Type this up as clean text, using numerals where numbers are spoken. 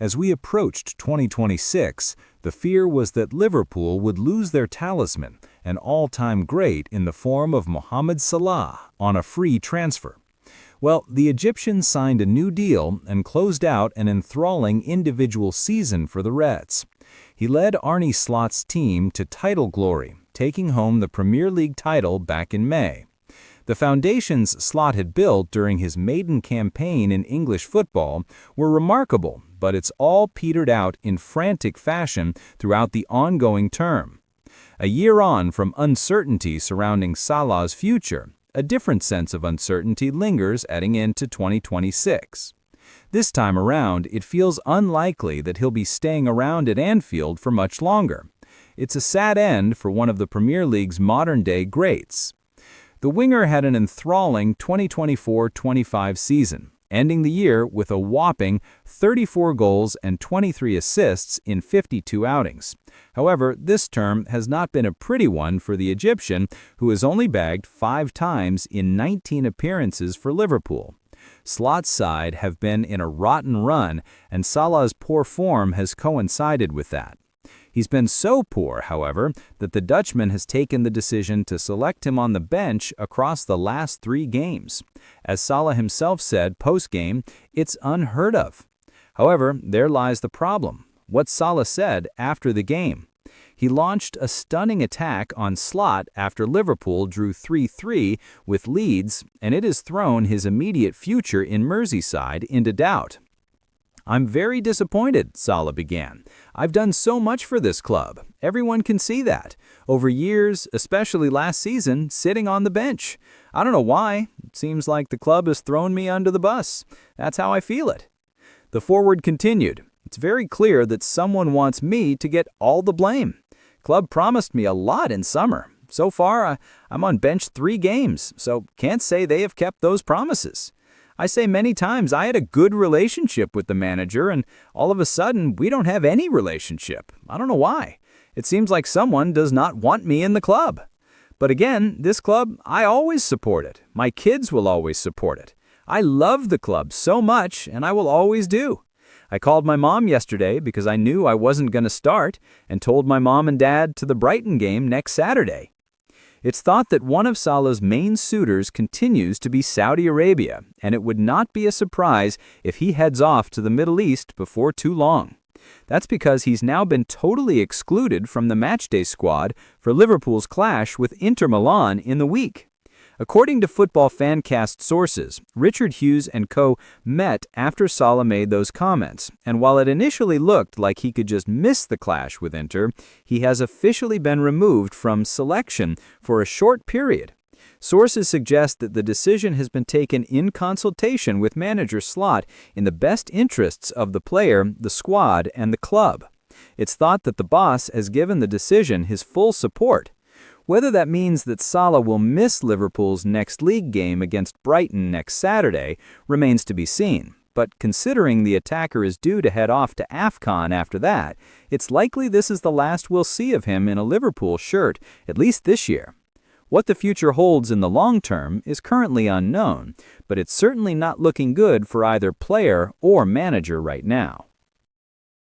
As we approached 2026, the fear was that Liverpool would lose their talisman, an all-time great in the form of Mohamed Salah, on a free transfer. Well, the Egyptians signed a new deal and closed out an enthralling individual season for the Reds. He led Arne Slot's team to title glory, taking home the Premier League title back in May. The foundations Slot had built during his maiden campaign in English football were remarkable, but it's all petered out in frantic fashion throughout the ongoing term. A year on from uncertainty surrounding Salah's future, a different sense of uncertainty lingers heading into 2026. This time around, it feels unlikely that he'll be staying around at Anfield for much longer. It's a sad end for one of the Premier League's modern-day greats. The winger had an enthralling 2024-25 season, ending the year with a whopping 34 goals and 23 assists in 52 outings. However, this term has not been a pretty one for the Egyptian, who has only bagged 5 times in 19 appearances for Liverpool. Slot's side have been in a rotten run, and Salah's poor form has coincided with that. He's been so poor, however, that the Dutchman has taken the decision to select him on the bench across the last 3 games. As Salah himself said post-game, it's unheard of. However, there lies the problem. What Salah said after the game. He launched a stunning attack on Slot after Liverpool drew 3-3 with Leeds, and it has thrown his immediate future in Merseyside into doubt. "I'm very disappointed," Salah began. "I've done so much for this club. Everyone can see that. Over years, especially last season, sitting on the bench. I don't know why. It seems like the club has thrown me under the bus. That's how I feel it." The forward continued. "It's very clear that someone wants me to get all the blame. Club promised me a lot in summer. So far, I'm on bench 3 games, so can't say they have kept those promises. I say many times I had a good relationship with the manager, and all of a sudden we don't have any relationship. I don't know why. It seems like someone does not want me in the club. But again, this club, I always support it. My kids will always support it. I love the club so much, and I will always do. I called my mom yesterday because I knew I wasn't going to start, and told my mom and dad to the Brighton game next Saturday." It's thought that one of Salah's main suitors continues to be Saudi Arabia, and it would not be a surprise if he heads off to the Middle East before too long. That's because he's now been totally excluded from the matchday squad for Liverpool's clash with Inter Milan in the week. According to Football Fancast sources, Richard Hughes and co. met after Salah made those comments, and while it initially looked like he could just miss the clash with Inter, he has officially been removed from selection for a short period. Sources suggest that the decision has been taken in consultation with manager Slot in the best interests of the player, the squad, and the club. It's thought that the boss has given the decision his full support. Whether that means that Salah will miss Liverpool's next league game against Brighton next Saturday remains to be seen. But considering the attacker is due to head off to AFCON after that, it's likely this is the last we'll see of him in a Liverpool shirt, at least this year. What the future holds in the long term is currently unknown, but it's certainly not looking good for either player or manager right now.